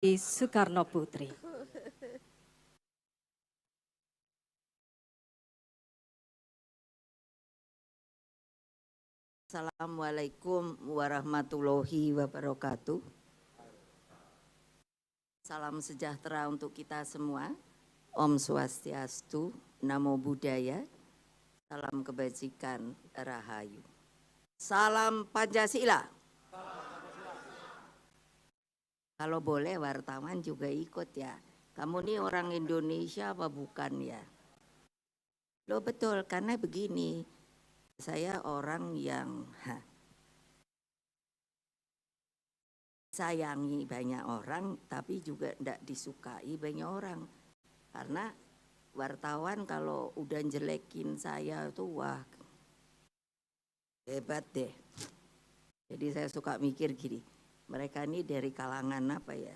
Soekarno Putri. Assalamualaikum warahmatullahi wabarakatuh. Salam sejahtera untuk kita semua. Om Swastiastu, Namo Buddhaya, salam kebajikan, Rahayu. Salam Pancasila. Kalau boleh wartawan juga ikut ya. Kamu nih orang Indonesia apa bukan ya? Loh betul, karena begini, saya orang yang sayangi banyak orang, tapi juga tidak disukai banyak orang. Karena wartawan kalau udah jelekin saya tuh wah hebat deh. Jadi saya suka mikir gini, mereka ini dari kalangan apa ya?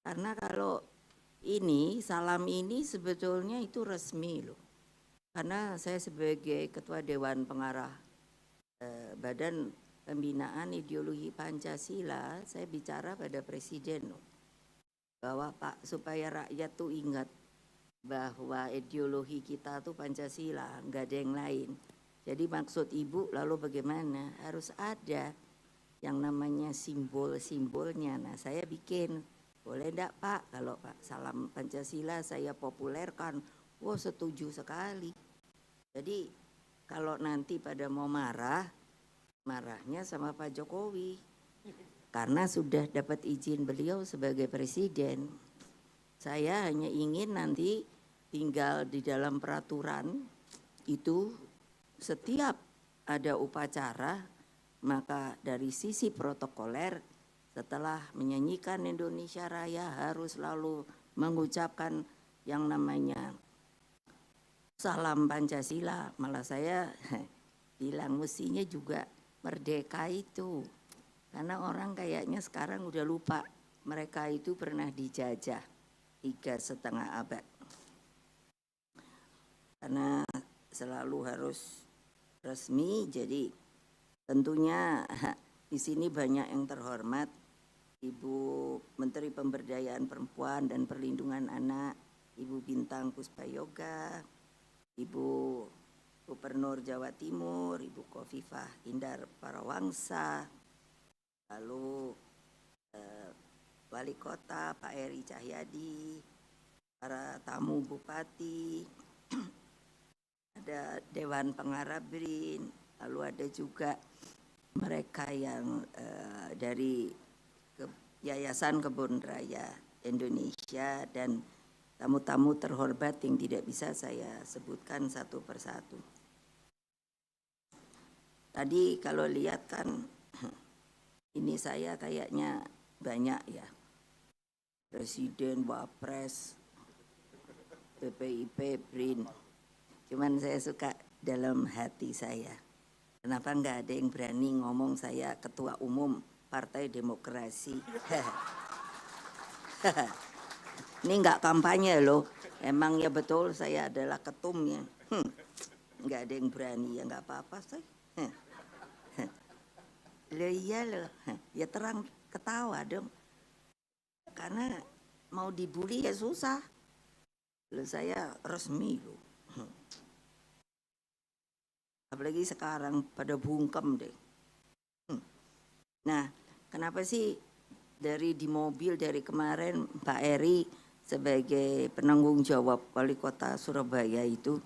Karena kalau ini, salam ini sebetulnya itu resmi loh. Karena saya sebagai Ketua Dewan Pengarah Badan Pembinaan Ideologi Pancasila, saya bicara pada Presiden loh. Bahwa Pak, supaya rakyat tuh ingat bahwa ideologi kita tuh Pancasila, nggak ada yang lain. Jadi maksud Ibu lalu bagaimana? Harus ada yang namanya simbol-simbolnya. Nah saya bikin, boleh enggak Pak kalau Pak salam Pancasila saya populerkan? Wah setuju sekali. Jadi kalau nanti pada mau marah, marahnya sama Pak Jokowi. Karena sudah dapat izin beliau sebagai presiden. Saya hanya ingin nanti tinggal di dalam peraturan itu setiap ada upacara, maka dari sisi protokoler setelah menyanyikan Indonesia Raya harus selalu mengucapkan yang namanya salam Pancasila. Malah saya bilang mestinya juga merdeka itu. Karena orang kayaknya sekarang udah lupa mereka itu pernah dijajah 3,5 abad. Karena selalu harus resmi, jadi tentunya di sini banyak yang terhormat, Ibu Menteri Pemberdayaan Perempuan dan Perlindungan Anak, Ibu Bintang Puspayoga, Ibu Gubernur Jawa Timur, Ibu Khofifah Indar Parawangsa, lalu Wali Kota Pak Eri Cahyadi, para tamu Bupati, ada Dewan Pengarah BRIN, lalu ada juga mereka yang dari Yayasan Kebun Raya Indonesia dan tamu-tamu terhormat yang tidak bisa saya sebutkan satu persatu. Tadi kalau lihat kan ini saya kayaknya banyak ya. Presiden, Wapres, PPIP, BRIN. Cuman saya suka dalam hati saya. Kenapa nggak ada yang berani ngomong saya Ketua Umum Partai Demokrasi? Ini nggak kampanye loh. Emang ya betul saya adalah ketumnya. Nggak ada yang berani ya nggak apa-apa sih. Loh iya loh. Ya terang ketawa dong. Karena mau dibully ya susah. Loh saya resmi loh. Apalagi sekarang pada bungkem deh. Nah, kenapa sih dari di mobil dari kemarin Pak Eri sebagai penanggung jawab Wali Kota Surabaya itu,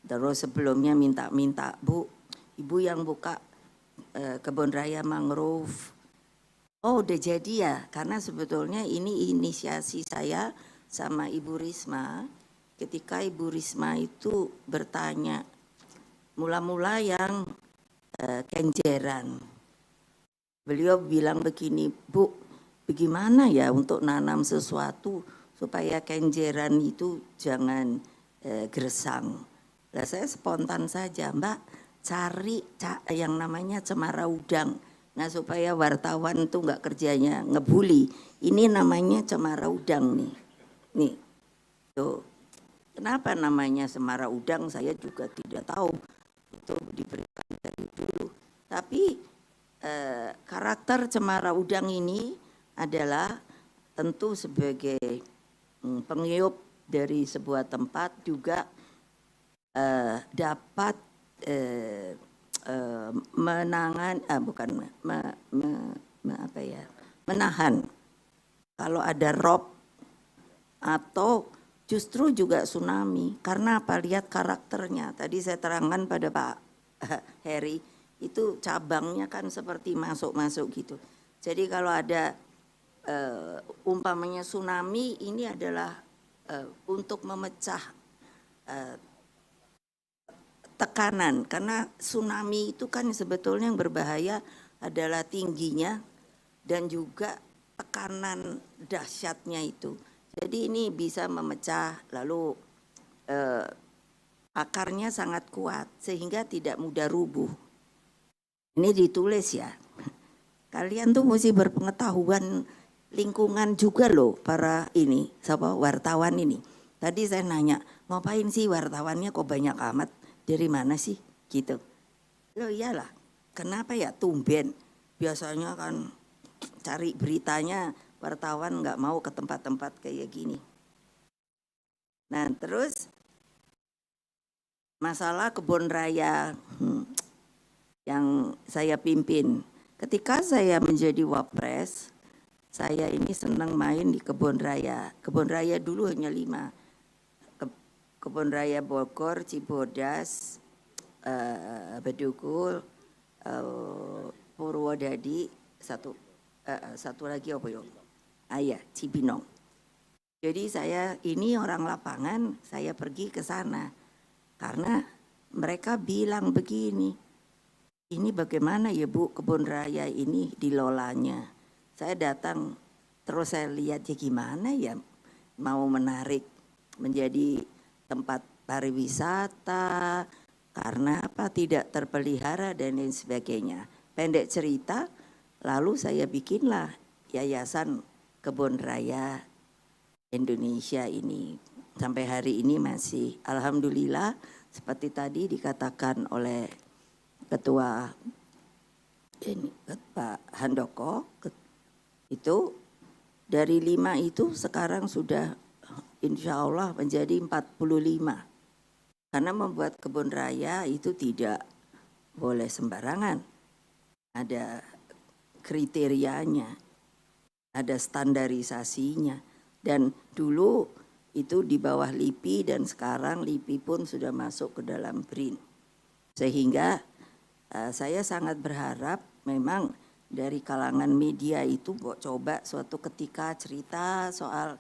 terus sebelumnya minta-minta, Bu, Ibu yang buka kebun raya mangrove. Oh udah jadi ya, karena sebetulnya ini inisiasi saya sama Ibu Risma. Ketika Ibu Risma itu bertanya, mula-mula yang Kenjeran. Beliau bilang begini, Bu, bagaimana ya untuk nanam sesuatu supaya Kenjeran itu jangan gersang. Lah saya spontan saja, Mbak, cari yang namanya cemara udang. Nah supaya wartawan tuh nggak kerjanya ngebully. Ini namanya cemara udang nih. Nih, tuh. Kenapa namanya cemara udang saya juga tidak tahu. Itu diberikan dari dulu. Tapi karakter cemara udang ini adalah tentu sebagai pengiyup dari sebuah tempat juga dapat menahan kalau ada rob atau justru juga tsunami. Karena apa? Lihat karakternya. Tadi saya terangkan pada Pak Heri, itu cabangnya kan seperti masuk-masuk gitu. Jadi kalau ada umpamanya tsunami, ini adalah untuk memecah tekanan. Karena tsunami itu kan sebetulnya yang berbahaya adalah tingginya dan juga tekanan dahsyatnya itu. Jadi ini bisa memecah, lalu akarnya sangat kuat sehingga tidak mudah rubuh. Ini ditulis ya. Kalian tuh mesti berpengetahuan lingkungan juga loh para ini, wartawan ini. Tadi saya nanya, ngapain sih wartawannya kok banyak amat? Dari mana sih? Gitu. Loh iyalah, kenapa ya tumben? Biasanya kan cari beritanya wartawan nggak mau ke tempat-tempat kayak gini. Nah terus masalah kebun raya yang saya pimpin. Ketika saya menjadi wapres, saya ini senang main di kebun raya. Kebun raya dulu hanya 5. Kebun raya Bogor, Cibodas, Bedugul, Purwodadi, satu lagi apa ya? Cibinong. Jadi saya ini orang lapangan, saya pergi ke sana karena mereka bilang begini, ini bagaimana ya Bu kebun raya ini dilolanya. Saya datang terus saya lihat ya gimana ya mau menarik menjadi tempat pariwisata karena apa tidak terpelihara dan lain sebagainya. Pendek cerita, lalu saya bikinlah Yayasan Kebun Raya Indonesia ini. Sampai hari ini masih alhamdulillah seperti tadi dikatakan oleh Ketua ini Pak Handoko, itu dari 5 itu sekarang sudah insya Allah menjadi 45. Karena membuat kebun raya itu tidak boleh sembarangan. Ada kriterianya, ada standarisasinya. Dan dulu itu di bawah LIPI dan sekarang LIPI pun sudah masuk ke dalam BRIN. Sehingga saya sangat berharap memang dari kalangan media itu coba suatu ketika cerita soal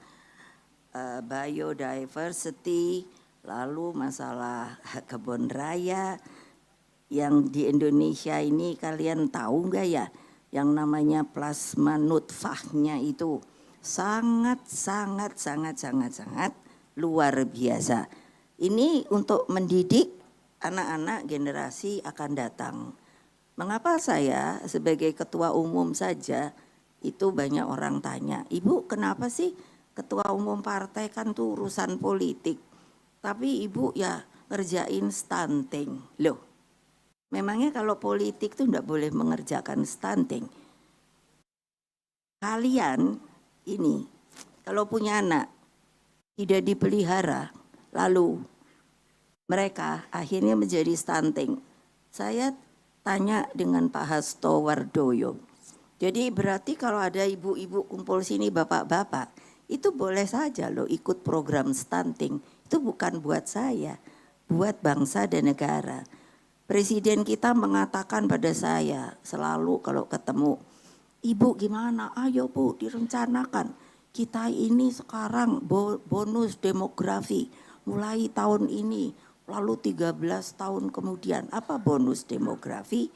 biodiversity, lalu masalah kebun raya yang di Indonesia ini kalian tahu nggak ya yang namanya plasma nutfahnya itu sangat luar biasa. Ini untuk mendidik anak-anak generasi akan datang. Mengapa saya sebagai ketua umum saja itu banyak orang tanya, Ibu kenapa sih ketua umum partai kan tuh urusan politik, tapi Ibu ya ngerjain stunting. Loh, memangnya kalau politik tuh enggak boleh mengerjakan stunting? Kalian ini kalau punya anak tidak dipelihara, lalu mereka akhirnya menjadi stunting. Saya tanya dengan Pak Hasto Wardoyo. Jadi berarti kalau ada ibu-ibu kumpul sini, bapak-bapak, itu boleh saja loh ikut program stunting. Itu bukan buat saya, buat bangsa dan negara. Presiden kita mengatakan pada saya selalu kalau ketemu, Ibu gimana? Ayo Bu direncanakan. Kita ini sekarang bonus demografi mulai tahun ini. Lalu 13 tahun kemudian, apa bonus demografi?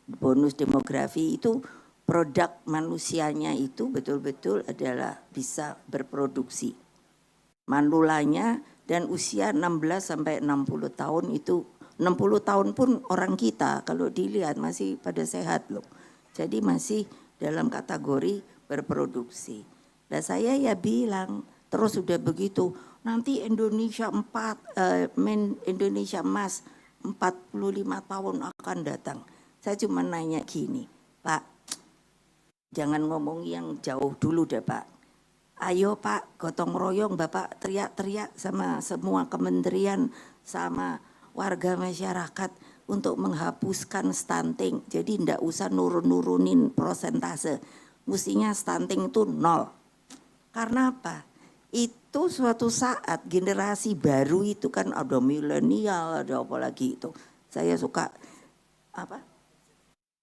Bonus demografi itu produk manusianya itu betul-betul adalah bisa berproduksi. Manulanya dan usia 16 sampai 60 tahun itu, 60 tahun pun orang kita kalau dilihat masih pada sehat loh. Jadi masih dalam kategori berproduksi. Dan saya ya bilang, terus sudah begitu, nanti Indonesia Indonesia emas 45 tahun akan datang. Saya cuma nanya gini, Pak, Jangan ngomong yang jauh dulu deh Pak. Ayo Pak, gotong royong Bapak teriak-teriak sama semua kementerian, sama warga masyarakat untuk menghapuskan stunting. Jadi ndak usah nurunin persentase. Mestinya stunting itu 0. Karena apa? Itu suatu saat generasi baru itu kan ada milenial, ada apa lagi itu. Saya suka apa?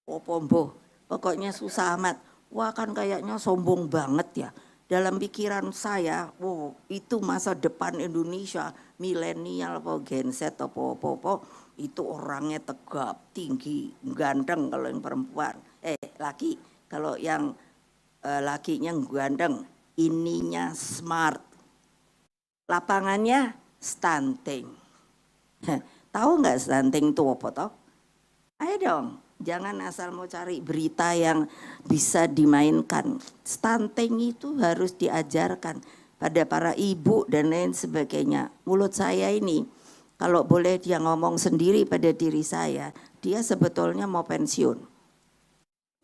Opombo. Pokoknya susah amat. Wah kan kayaknya sombong banget ya. Dalam pikiran saya, wow, itu masa depan Indonesia, milenial apa Gen Z apa itu orangnya tegap, tinggi, ganteng kalau yang perempuan. Laki, kalau yang lakinya ganteng, ininya smart. Lapangannya stunting. Tahu nggak stunting itu apa toh? Ayo dong, jangan asal mau cari berita yang bisa dimainkan. Stunting itu harus diajarkan pada para ibu dan lain sebagainya. Mulut saya ini, kalau boleh dia ngomong sendiri pada diri saya, dia sebetulnya mau pensiun.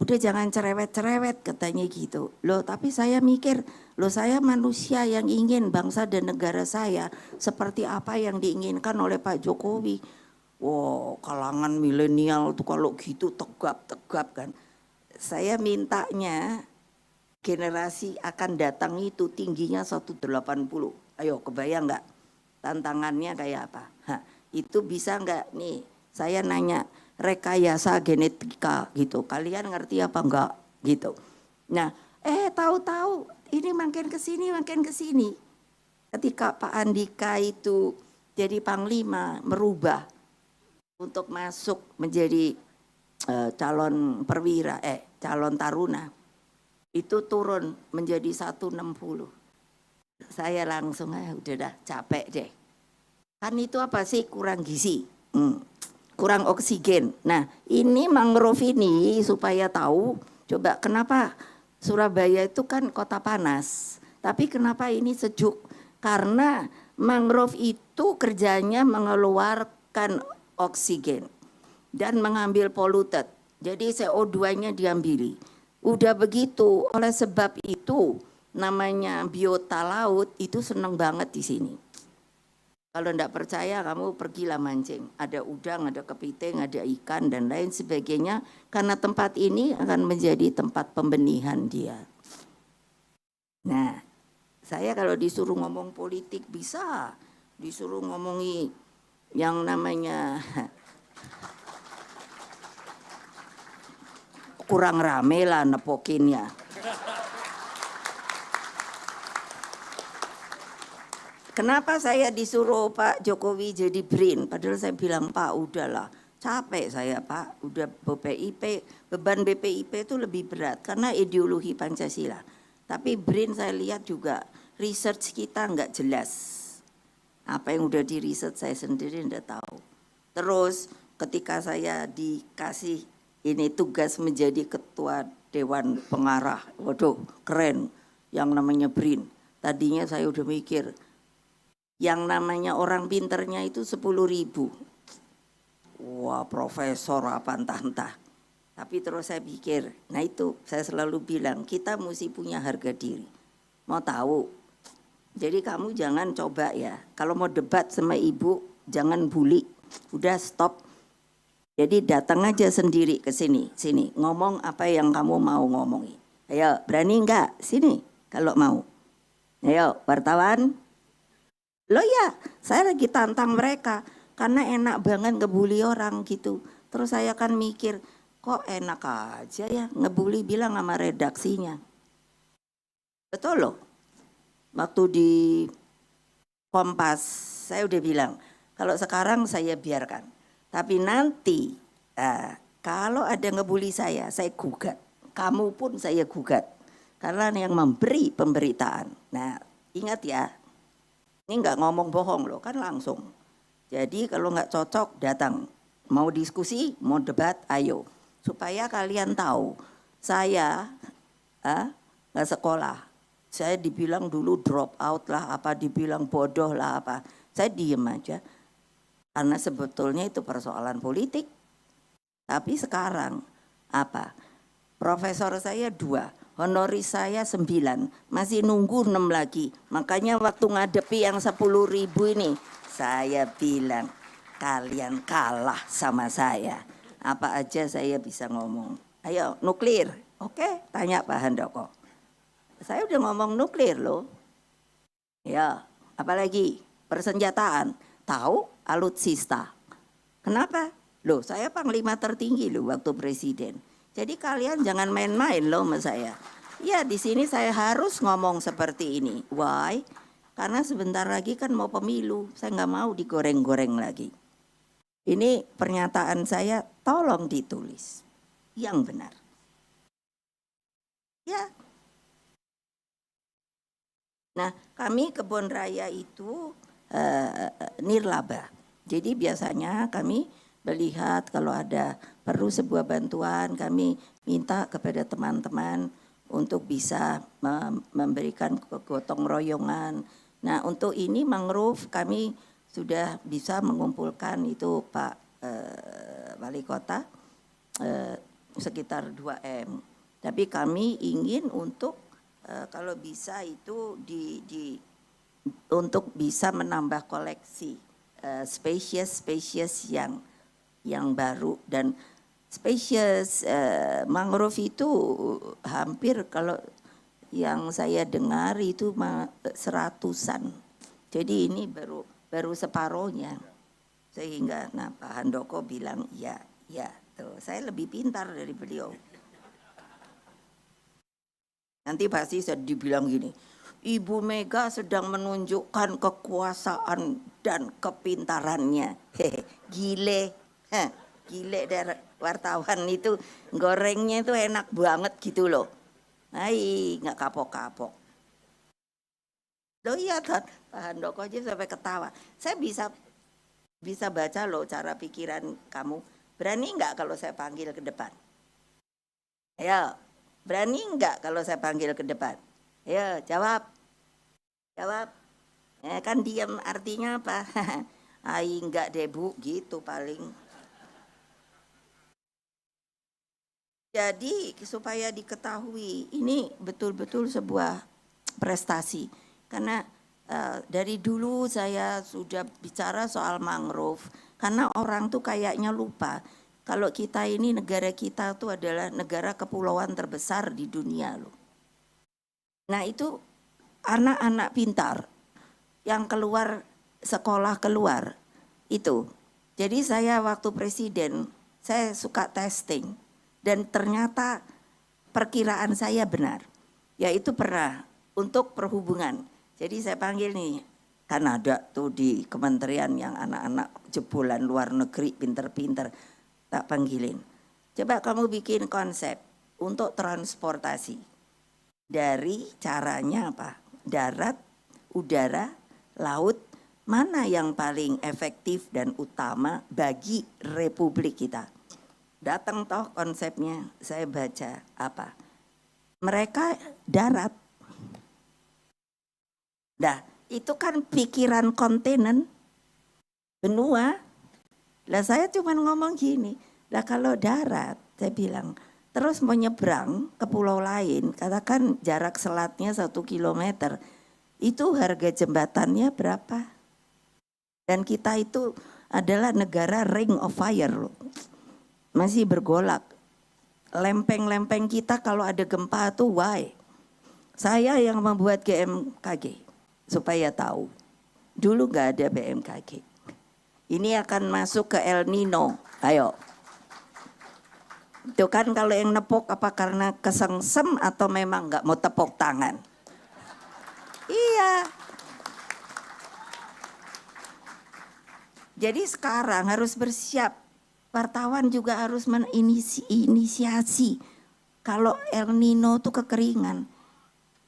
Udah jangan cerewet-cerewet katanya gitu. Loh tapi saya mikir, loh saya manusia yang ingin bangsa dan negara saya seperti apa yang diinginkan oleh Pak Jokowi. Wow, kalangan milenial tuh kalau gitu tegap-tegap kan. Saya mintanya generasi akan datang itu tingginya 180. Ayo kebayang nggak tantangannya kayak apa? Itu bisa nggak nih? Saya nanya rekayasa genetika gitu. Kalian ngerti apa enggak gitu. Nah, tahu-tahu ini makin ke sini. Ketika Pak Andika itu jadi panglima merubah untuk masuk menjadi calon perwira, calon taruna, itu turun menjadi 160. Saya langsung udah dah capek deh. Kan itu apa sih, kurang gizi, kurang oksigen. Nah ini mangrove ini supaya tahu, coba kenapa Surabaya itu kan kota panas, tapi kenapa ini sejuk? Karena mangrove itu kerjanya mengeluarkan oksigen dan mengambil polluted. Jadi CO2-nya diambili. Udah begitu, oleh sebab itu namanya biota laut itu seneng banget di sini. Kalau enggak percaya kamu pergilah mancing. Ada udang, ada kepiting, ada ikan dan lain sebagainya. Karena tempat ini akan menjadi tempat pembenihan dia. Nah, saya kalau disuruh ngomong politik bisa. Disuruh ngomongi yang namanya kurang rame lah nepokinnya. Kenapa saya disuruh Pak Jokowi jadi BRIN? Padahal saya bilang Pak udahlah, capek saya Pak, udah beban BPIP itu lebih berat karena ideologi Pancasila. Tapi BRIN saya lihat juga research kita nggak jelas. Apa yang udah di riset saya sendiri nggak tahu. Terus ketika saya dikasih ini tugas menjadi ketua Dewan Pengarah, waduh keren yang namanya BRIN. Tadinya saya udah mikir, yang namanya orang pinternya itu 10.000. Wah profesor apa entah-entah. Tapi terus saya pikir, nah itu saya selalu bilang kita mesti punya harga diri. Mau tahu? Jadi kamu jangan coba ya, kalau mau debat sama ibu jangan bully, udah stop. Jadi datang aja sendiri ke sini, ngomong apa yang kamu mau ngomongin. Ayo berani enggak? Sini kalau mau. Ayo wartawan. Loh ya, saya lagi tantang mereka karena enak banget ngebully orang gitu. Terus saya kan mikir, kok enak aja ya ngebully, bilang sama redaksinya. Betul loh. Waktu di Kompas saya udah bilang, kalau sekarang saya biarkan. Tapi nanti kalau ada ngebully saya gugat. Kamu pun saya gugat. Karena yang memberi pemberitaan. Nah ingat ya, ini nggak ngomong bohong loh, kan langsung. Jadi kalau nggak cocok datang, mau diskusi, mau debat, ayo. Supaya kalian tahu, saya nggak sekolah. Saya dibilang dulu drop out lah, apa dibilang bodoh lah apa. Saya diem aja. Karena sebetulnya itu persoalan politik. Tapi sekarang apa? Profesor saya 2, honoris saya 9, masih nunggu 6 lagi. Makanya waktu ngadepi yang 10.000 ini, saya bilang, kalian kalah sama saya. Apa aja saya bisa ngomong. Ayo, nuklir. Oke, tanya Pak Handoko. Saya udah ngomong nuklir loh. Ya, apalagi persenjataan. Tahu alutsista. Kenapa? Loh, saya panglima tertinggi loh waktu presiden. Jadi kalian jangan main-main loh sama saya. Ya, di sini saya harus ngomong seperti ini. Why? Karena sebentar lagi kan mau pemilu. Saya nggak mau digoreng-goreng lagi. Ini pernyataan saya, tolong ditulis yang benar. Ya. Nah, kami Kebun Raya itu nirlaba. Jadi biasanya kami melihat kalau ada perlu sebuah bantuan, kami minta kepada teman-teman untuk bisa memberikan gotong royongan. Nah, untuk ini mangrove kami sudah bisa mengumpulkan itu Pak Wali Kota sekitar 2M. Tapi kami ingin untuk kalau bisa itu untuk bisa menambah koleksi spesies yang baru dan spesies mangrove itu hampir kalau yang saya dengar itu 100-an. Jadi ini baru separohnya. Sehingga Pak Handoko bilang ya tuh saya lebih pintar dari beliau. Nanti pasti saya dibilang gini, Ibu Mega sedang menunjukkan kekuasaan dan kepintarannya. Gile dari wartawan itu gorengnya itu enak banget gitu loh. Nggak kapok-kapok. Loh iya kan, Pak Handoko aja sampai ketawa. Saya bisa baca loh cara pikiran kamu. Berani nggak kalau saya panggil ke depan? Ayo, berani nggak kalau saya panggil ke depan? Ayo, jawab. Kan diam artinya apa? Enggak deh Bu, gitu paling. Jadi supaya diketahui ini betul-betul sebuah prestasi. Karena dari dulu saya sudah bicara soal mangrove. Karena orang tuh kayaknya lupa. Kalau kita ini negara kita tuh adalah negara kepulauan terbesar di dunia loh. Nah itu anak-anak pintar yang keluar sekolah keluar itu. Jadi saya waktu presiden saya suka testing dan ternyata perkiraan saya benar. Yaitu pernah untuk perhubungan. Jadi saya panggil nih kan ada tuh di kementerian yang anak-anak jebolan luar negeri pinter-pinter. Tak panggilin. Coba kamu bikin konsep untuk transportasi. Dari caranya apa? Darat, udara, laut, mana yang paling efektif dan utama bagi Republik kita? Datang toh konsepnya, saya baca apa? Mereka darat. Nah, itu kan pikiran kontinen, benua. Lah saya cuma ngomong gini, lah kalau darat, saya bilang, terus mau nyebrang ke pulau lain, katakan jarak selatnya 1 kilometer, itu harga jembatannya berapa? Dan kita itu adalah negara ring of fire loh, masih bergolak. Lempeng-lempeng kita kalau ada gempa tuh why? Saya yang membuat GMKG, supaya tahu. Dulu gak ada BMKG. Ini akan masuk ke El Nino. Ayo. Itu kan kalau yang nepok apa karena kesengsem atau memang nggak mau tepuk tangan? Iya. Jadi sekarang harus bersiap. Wartawan juga harus menginisiasi. Kalau El Nino tuh kekeringan.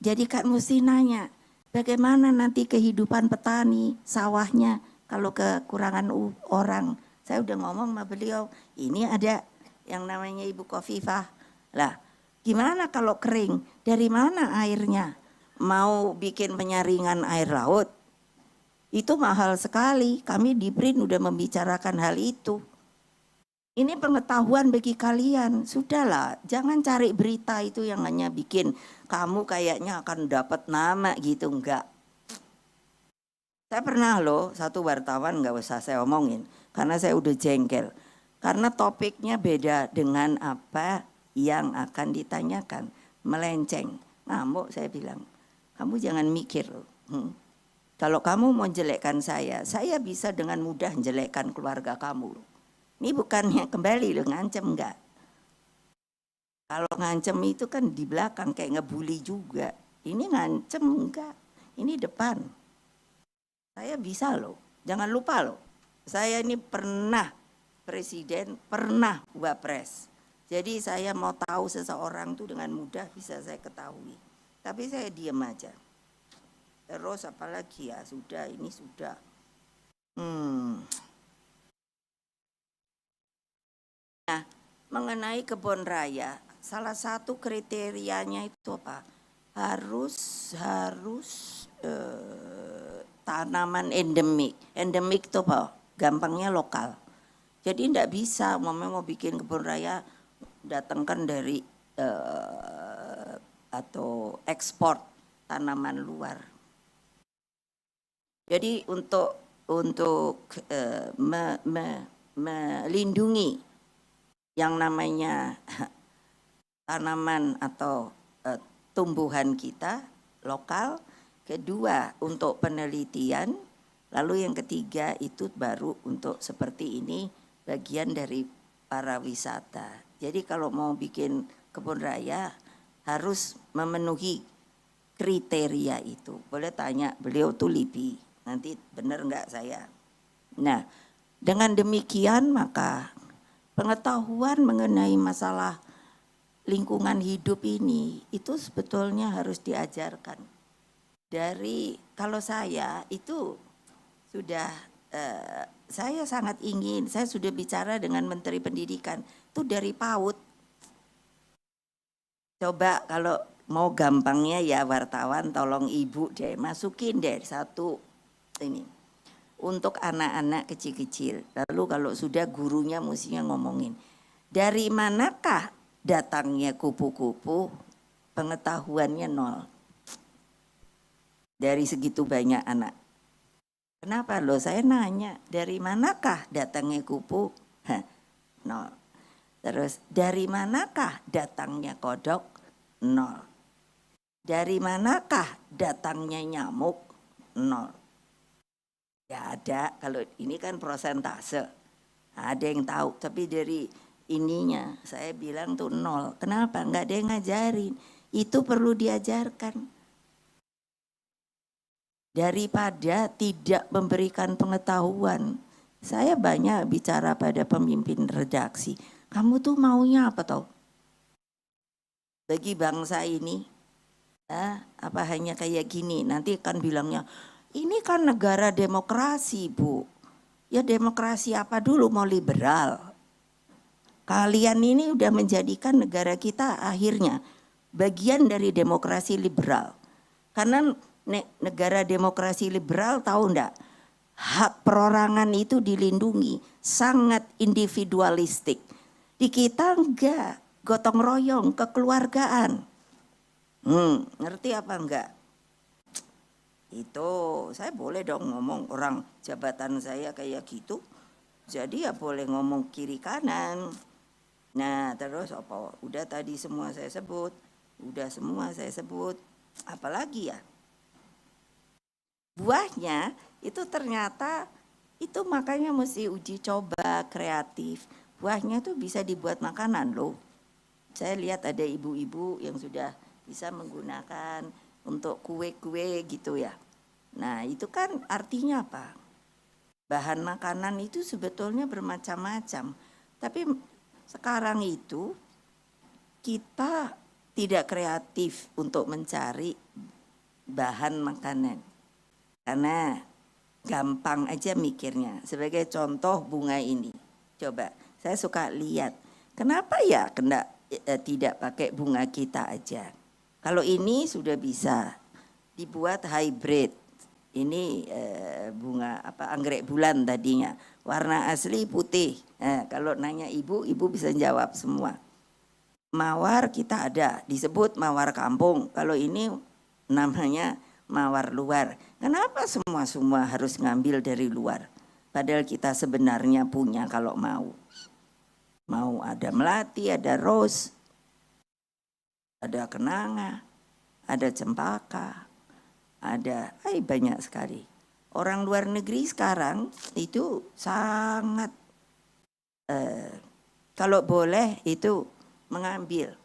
Jadi kan mesti nanya, bagaimana nanti kehidupan petani, sawahnya, kalau kekurangan orang. Saya udah ngomong sama beliau, ini ada yang namanya Ibu Khofifah. Lah, gimana kalau kering? Dari mana airnya? Mau bikin penyaringan air laut? Itu mahal sekali. Kami di BRIN udah membicarakan hal itu. Ini pengetahuan bagi kalian. Sudahlah, jangan cari berita itu yang hanya bikin kamu kayaknya akan dapat nama gitu, enggak. Saya pernah loh, satu wartawan, nggak usah saya omongin, karena saya udah jengkel. Karena topiknya beda dengan apa yang akan ditanyakan, melenceng. Ngamuk saya bilang, kamu jangan mikir loh. Kalau kamu mau jelekkan saya bisa dengan mudah jelekkan keluarga kamu loh. Ini bukannya kembali loh, ngancem enggak. Kalau ngancem itu kan di belakang kayak ngebully juga. Ini ngancem enggak, ini depan. Saya bisa loh, jangan lupa loh. Saya ini pernah presiden, pernah wapres. Jadi saya mau tahu seseorang tuh dengan mudah bisa saya ketahui. Tapi saya diam aja. Terus apalagi ya, sudah ini sudah. Nah, mengenai kebun raya, salah satu kriterianya itu apa? Harus tanaman endemik. Endemik itu apa? Gampangnya lokal. Jadi tidak bisa mau bikin kebun raya datangkan dari atau ekspor tanaman luar. Jadi untuk melindungi yang namanya tanaman atau tumbuhan kita lokal, kedua untuk penelitian, lalu yang ketiga itu baru untuk seperti ini bagian dari para wisata. Jadi kalau mau bikin kebun raya harus memenuhi kriteria itu. Boleh tanya, beliau tuh LIPI, nanti benar enggak saya. Nah, dengan demikian maka pengetahuan mengenai masalah lingkungan hidup ini itu sebetulnya harus diajarkan. Dari kalau saya itu sudah saya sangat ingin, saya sudah bicara dengan Menteri Pendidikan itu dari PAUD. Coba kalau mau gampangnya ya wartawan tolong ibu deh masukin deh satu ini untuk anak-anak kecil-kecil. Lalu kalau sudah gurunya mestinya ngomongin dari manakah datangnya kupu-kupu, pengetahuannya nol. Dari segitu banyak anak. Kenapa loh saya nanya dari manakah datangnya kupu? Nol. Terus dari manakah datangnya kodok? Nol. Dari manakah datangnya nyamuk? Nol. Ya ada, kalau ini kan prosentase. Ada yang tahu, tapi dari ininya saya bilang tuh nol. Kenapa? Enggak ada yang ngajarin. Itu perlu diajarkan. Daripada tidak memberikan pengetahuan. Saya banyak bicara pada pemimpin redaksi. Kamu tuh maunya apa toh? Bagi bangsa ini, apa hanya kayak gini? Nanti kan bilangnya, ini kan negara demokrasi Bu. Ya demokrasi apa dulu mau liberal? Kalian ini udah menjadikan negara kita akhirnya bagian dari demokrasi liberal. Karena negara demokrasi liberal tahu enggak? Hak perorangan itu dilindungi, sangat individualistik. Di kita enggak, gotong royong, kekeluargaan. Ngerti apa enggak? Itu saya boleh dong ngomong orang jabatan saya kayak gitu. Jadi ya boleh ngomong kiri kanan. Nah terus apa? Udah tadi semua saya sebut. Apalagi ya? Buahnya itu ternyata itu makanya mesti uji coba kreatif. Buahnya tuh bisa dibuat makanan loh. Saya lihat ada ibu-ibu yang sudah bisa menggunakan untuk kue-kue gitu ya. Nah itu kan artinya apa? Bahan makanan itu sebetulnya bermacam-macam. Tapi sekarang itu kita tidak kreatif untuk mencari bahan makanan. Karena gampang aja mikirnya. Sebagai contoh bunga ini. Coba saya suka lihat. Kenapa ya tidak pakai bunga kita aja? Kalau ini sudah bisa dibuat hybrid. ini bunga apa anggrek bulan tadinya, warna asli putih. Kalau nanya ibu bisa jawab semua. Mawar kita ada, disebut mawar kampung. Kalau ini namanya mawar luar. Kenapa semua harus ngambil dari luar? Padahal kita sebenarnya punya kalau mau. Mau ada melati, ada rose, ada kenanga, ada cempaka, ada banyak sekali. Orang luar negeri sekarang itu sangat kalau boleh itu mengambil,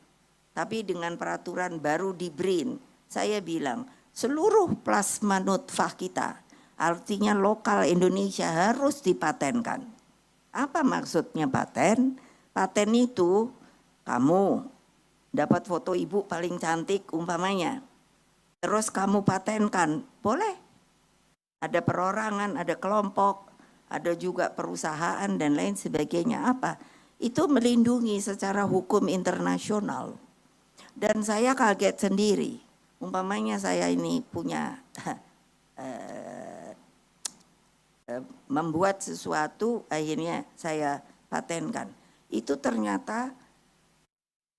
tapi dengan peraturan baru di BRIN. Saya bilang seluruh plasma nutfah kita, artinya lokal Indonesia, harus dipatenkan. Apa maksudnya paten? Paten itu kamu dapat foto ibu paling cantik umpamanya, terus kamu patenkan, boleh. Ada perorangan, ada kelompok, ada juga perusahaan dan lain sebagainya. Apa? Itu melindungi secara hukum internasional. Dan saya kaget sendiri, umpamanya saya ini punya membuat sesuatu, akhirnya saya patenkan. Itu ternyata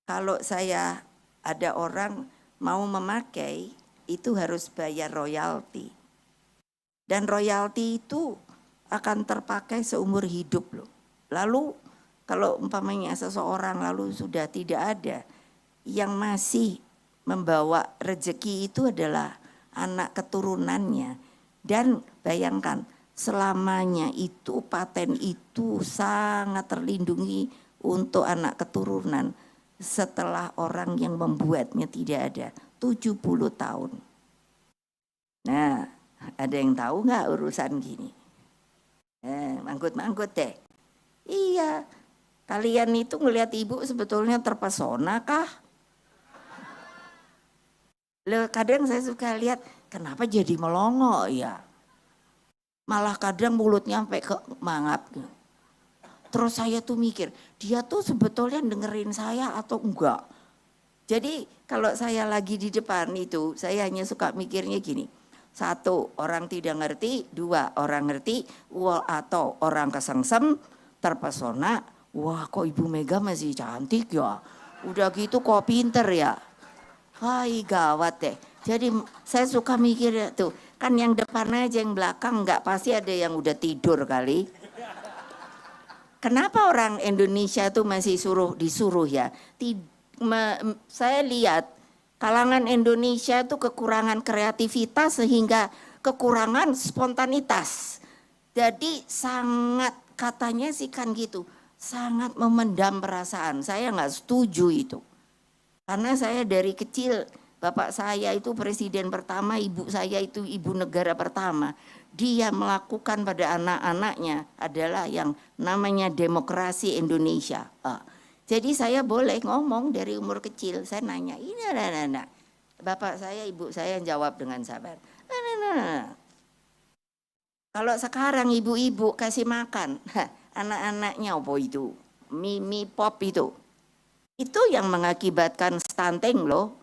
kalau saya ada orang mau memakai, itu harus bayar royalti. Dan royalti itu akan terpakai seumur hidup loh. Lalu kalau umpamanya seseorang lalu sudah tidak ada, yang masih membawa rezeki itu adalah anak keturunannya. Dan bayangkan, selamanya itu paten itu sangat terlindungi untuk anak keturunan setelah orang yang membuatnya tidak ada 70 tahun. Nah, ada yang tahu nggak urusan gini? Manggut-manggut deh. Iya. Kalian itu ngelihat ibu sebetulnya terpesona kah? Kadang saya suka lihat, kenapa jadi melongo ya? Malah kadang mulutnya sampai ke mangap. Terus saya tuh mikir, dia tuh sebetulnya dengerin saya atau enggak? Jadi kalau saya lagi di depan itu, saya hanya suka mikirnya gini. 1, orang tidak ngerti. 2, orang ngerti. Atau orang kesengsem, terpesona. Wah, kok Ibu Mega masih cantik ya? Udah gitu kok pinter ya? Hai, gawat deh. Jadi saya suka mikir tuh, kan yang depan aja, yang belakang enggak, pasti ada yang udah tidur kali. Kenapa orang Indonesia tuh masih disuruh ya? Saya lihat kalangan Indonesia tuh kekurangan kreativitas sehingga kekurangan spontanitas. Jadi sangat, katanya sih kan gitu, sangat memendam perasaan. Saya nggak setuju itu. Karena saya dari kecil, bapak saya itu presiden pertama, ibu saya itu ibu negara pertama. Dia melakukan pada anak-anaknya adalah yang namanya demokrasi Indonesia. Jadi saya boleh ngomong dari umur kecil. Saya nanya, ini ada. Bapak saya, ibu saya jawab dengan sabar. Kalau sekarang ibu-ibu kasih makan, anak-anaknya apa itu? Mie pop itu. Itu yang mengakibatkan stunting loh.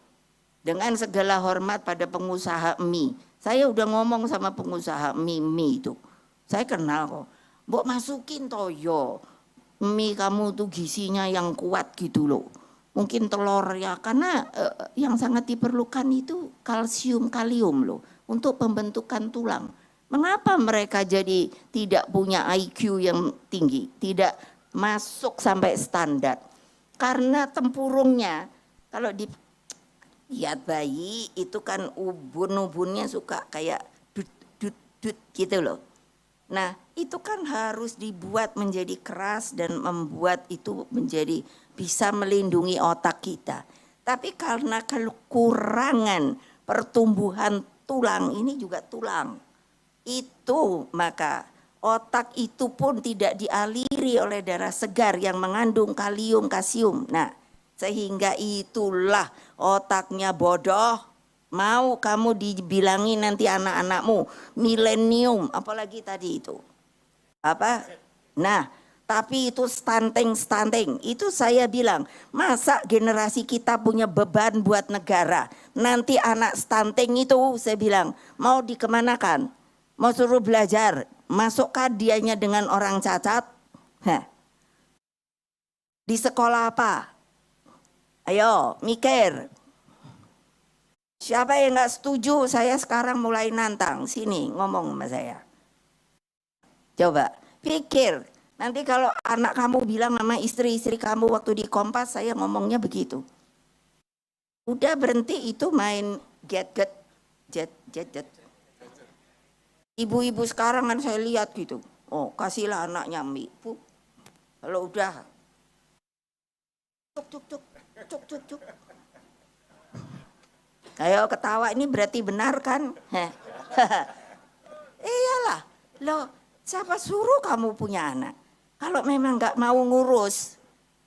Dengan segala hormat pada pengusaha mie. Saya udah ngomong sama pengusaha mie itu. Saya kenal kok. Mbok masukin toyo. Mie kamu tuh gizinya yang kuat gitu loh. Mungkin telur ya, karena yang sangat diperlukan itu kalsium, kalium loh. Untuk pembentukan tulang. Mengapa mereka jadi tidak punya IQ yang tinggi, tidak masuk sampai standar? Karena tempurungnya, kalau lihat bayi itu kan ubun-ubunnya suka kayak dut gitu loh. Nah itu kan harus dibuat menjadi keras dan membuat itu menjadi bisa melindungi otak kita. Tapi karena kekurangan pertumbuhan tulang, ini juga tulang. Itu maka otak itu pun tidak dialiri oleh darah segar yang mengandung kalium, kalsium. Nah, sehingga itulah otaknya bodoh. Mau kamu dibilangi nanti anak-anakmu milenium, apalagi tadi itu. Apa? Nah, Tapi itu stunting. Itu saya bilang, masa generasi kita punya beban buat negara. Nanti anak stunting itu saya bilang, mau dikemanakan? Mau suruh belajar, masukkan dianya dengan orang cacat? Hah. Di sekolah apa? Ayo mikir. Siapa yang gak setuju? Saya sekarang mulai nantang. Sini ngomong sama saya. Coba pikir. Nanti kalau anak kamu bilang sama istri-istri kamu waktu di Kompas, saya ngomongnya begitu. Udah berhenti itu main jet. Ibu-ibu sekarang kan saya lihat gitu. Oh, kasihlah anaknya mie. Kalau udah cuk. Ayo ketawa, ini berarti benar kan? Iyalah, loh siapa suruh kamu punya anak? Kalau memang gak mau ngurus,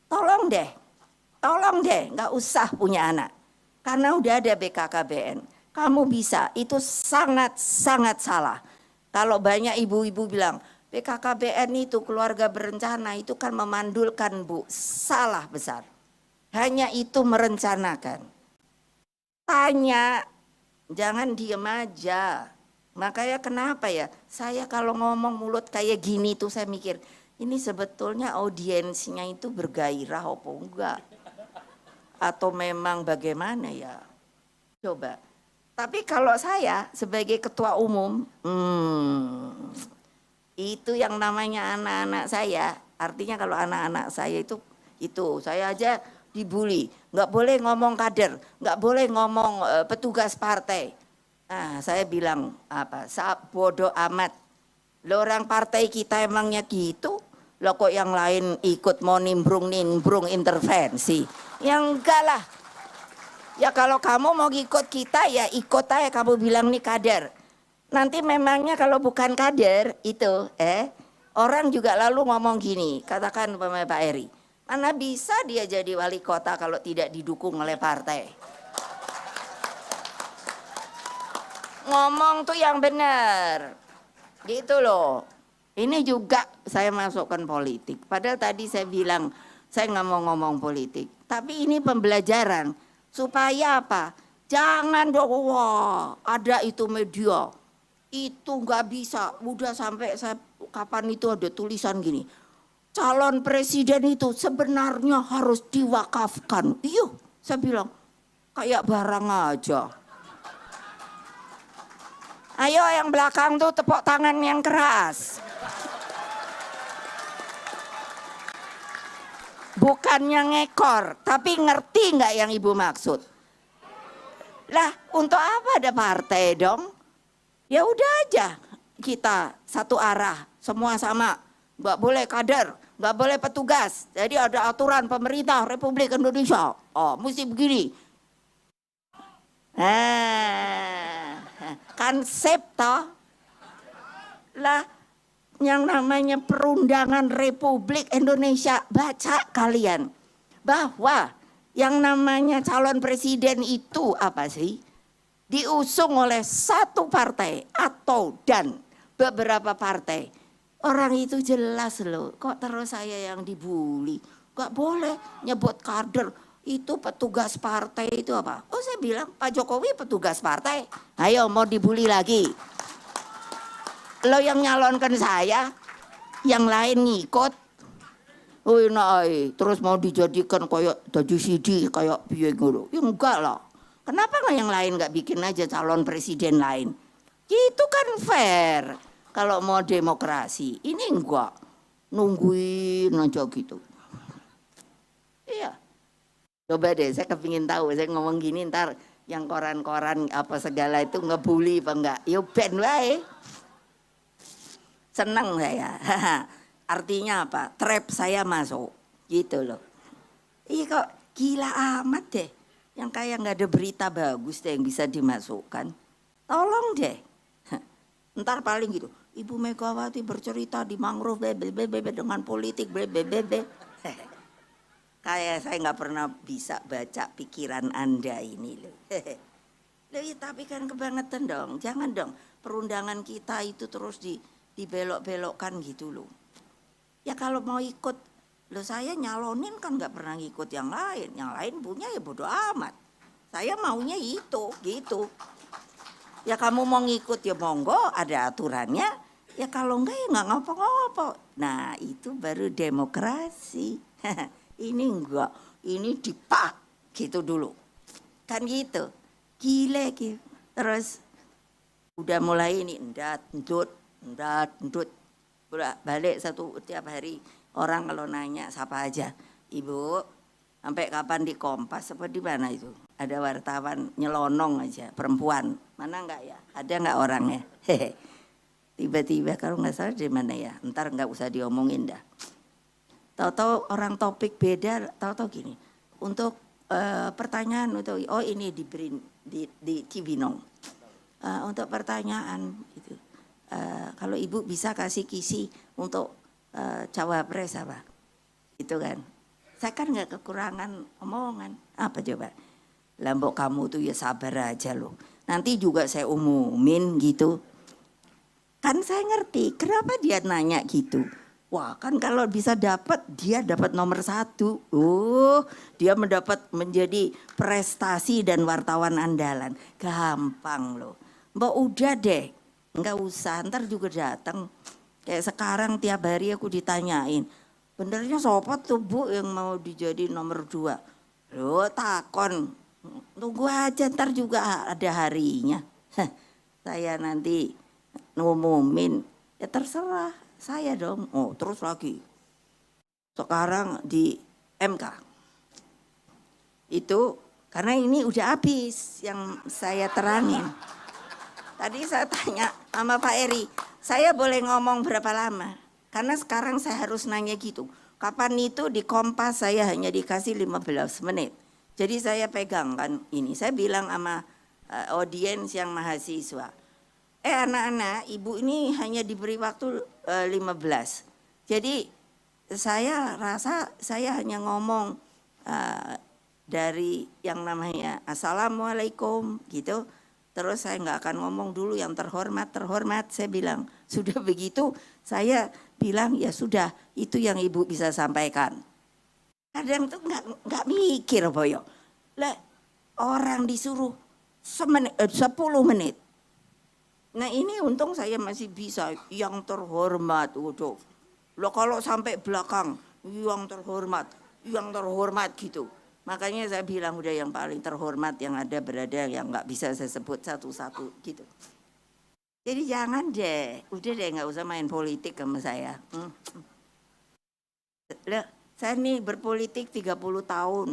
tolong deh gak usah punya anak. Karena udah ada BKKBN, kamu bisa, itu sangat salah. Kalau banyak ibu-ibu bilang, BKKBN itu keluarga berencana, itu kan memandulkan Bu, salah besar. Hanya itu merencanakan. Tanya, jangan diem aja. Makanya kenapa ya, saya kalau ngomong mulut kayak gini tuh saya mikir, ini sebetulnya audiensnya itu bergairah apa enggak? Atau memang bagaimana ya? Coba. Tapi kalau saya sebagai ketua umum, itu yang namanya anak-anak saya, artinya kalau anak-anak saya itu saya aja dibully, nggak boleh ngomong kader, nggak boleh ngomong petugas partai. Nah, saya bilang apa? Bodoh amat. Lo orang partai kita emangnya gitu? Lo kok yang lain ikut mau nimbrung intervensi? Ya enggak lah. Ya kalau kamu mau ikut kita ya ikut aja, kamu bilang nih kader. Nanti memangnya kalau bukan kader itu orang juga lalu ngomong gini, katakan Pak Eri, mana bisa dia jadi wali kota kalau tidak didukung oleh partai? Ngomong tuh yang benar. Gitu loh. Ini juga saya masukkan politik. Padahal tadi saya bilang saya nggak mau ngomong politik. Tapi ini pembelajaran supaya apa? Jangan dong, wah ada itu media. Itu nggak bisa. Udah sampai saya kapan itu ada tulisan gini. Calon presiden itu sebenarnya harus diwakafkan. Iya, saya bilang kayak barang aja. Ayo yang belakang tuh tepuk tangan yang keras. Bukannya ngekor, tapi ngerti nggak yang ibu maksud? Lah, untuk apa ada partai dong? Ya udah aja kita satu arah, semua sama. Nggak boleh kader, nggak boleh petugas. Jadi ada aturan pemerintah Republik Indonesia. Oh, mesti begini. Konsep toh. Lah, yang namanya perundangan Republik Indonesia, baca kalian bahwa yang namanya calon presiden itu apa sih? Diusung oleh satu partai atau dan beberapa partai. Orang itu jelas loh, kok terus saya yang dibully? Gak boleh nyebut kader, itu petugas partai itu apa? Oh saya bilang Pak Jokowi petugas partai, ayo mau dibully lagi. Lo yang nyalonkan saya, yang lain ngikut. Oh terus mau dijadikan kayak jadi CD kayak piye ngono. Ya enggak lah. Kenapa nggak yang lain nggak bikin aja calon presiden lain? Itu kan fair. Kalau mau demokrasi, ini enggak nungguin aja gitu. Iya. Coba deh, saya kepingin tahu. Saya ngomong gini ntar yang koran-koran apa segala itu ngebully apa enggak? Yo ben wae. Senang saya. Artinya apa? Trap saya masuk. Gitu loh. Iya kok gila amat deh. Yang kayak nggak ada berita bagus deh yang bisa dimasukkan. Tolong deh. Ntar paling gitu. Ibu Megawati bercerita di mangrove dengan politik kayak saya nggak pernah bisa baca pikiran Anda ini loh. Loh ya, tapi kan kebangetan dong. Jangan dong perundangan kita itu terus dibelok-belokkan gitu loh. Ya kalau mau ikut, loh saya nyalonin kan nggak pernah ngikut yang lain punya ya bodo amat. Saya maunya itu, gitu. Ya kamu mau ngikut ya monggo, ada aturannya. Ya kalau enggak ya nggak ngopo-ngopo. Nah itu baru demokrasi. Ini enggak, ini dipak gitu dulu. Kan gitu, gile gitu. Terus udah mulai ini endat, endut. Balik satu tiap hari orang kalau nanya siapa aja, Ibu sampai kapan di Kompas apa di mana itu? Ada wartawan nyelonong aja perempuan, mana enggak ya? Ada enggak orangnya? Hehe. Tiba-tiba kalau nggak salah di mana ya? Ntar nggak usah diomongin dah. Tahu-tahu orang topik beda, tahu-tahu gini. Untuk pertanyaan untuk oh ini di Cibinong. Untuk pertanyaan gitu. Kalau Ibu bisa kasih kisi untuk cawapres apa? Itu kan. Saya kan nggak kekurangan omongan. Apa coba? Lambok kamu tuh ya sabar aja loh. Nanti juga saya umumin gitu. Kan saya ngerti kenapa dia nanya gitu. Wah kan kalau bisa dapat dia dapat nomor 1. Dia menjadi prestasi dan wartawan andalan. Gampang loh. Mbak udah deh. Enggak usah ntar juga datang. Kayak sekarang tiap hari aku ditanyain. Benernya siapa tuh Bu yang mau dijadi nomor 2? Loh takon. Tunggu aja ntar juga ada harinya. Saya nanti ngumumin. Ya terserah. Saya dong, terus lagi. Sekarang di MK. Itu karena ini udah habis yang saya terangin. Tadi saya tanya sama Pak Eri, saya boleh ngomong berapa lama? Karena sekarang saya harus nanya gitu. Kapan itu di Kompas saya hanya dikasih 15 menit. Jadi saya pegang kan ini. Saya bilang sama audiens yang mahasiswa. Anak-anak, ibu ini hanya diberi waktu 15. Jadi saya rasa saya hanya ngomong dari yang namanya Assalamualaikum gitu. Terus saya nggak akan ngomong dulu yang terhormat. Saya bilang sudah begitu saya bilang ya sudah itu yang ibu bisa sampaikan. Kadang tuh nggak mikir boyo. Lah orang disuruh 10 menit. Nah ini untung saya masih bisa yang terhormat, waduh. Loh kalau sampai belakang yang terhormat gitu. Makanya saya bilang udah yang paling terhormat yang ada berada yang nggak bisa saya sebut satu-satu gitu. Jadi jangan deh, udah deh nggak usah main politik sama saya. Loh, saya nih berpolitik 30 tahun.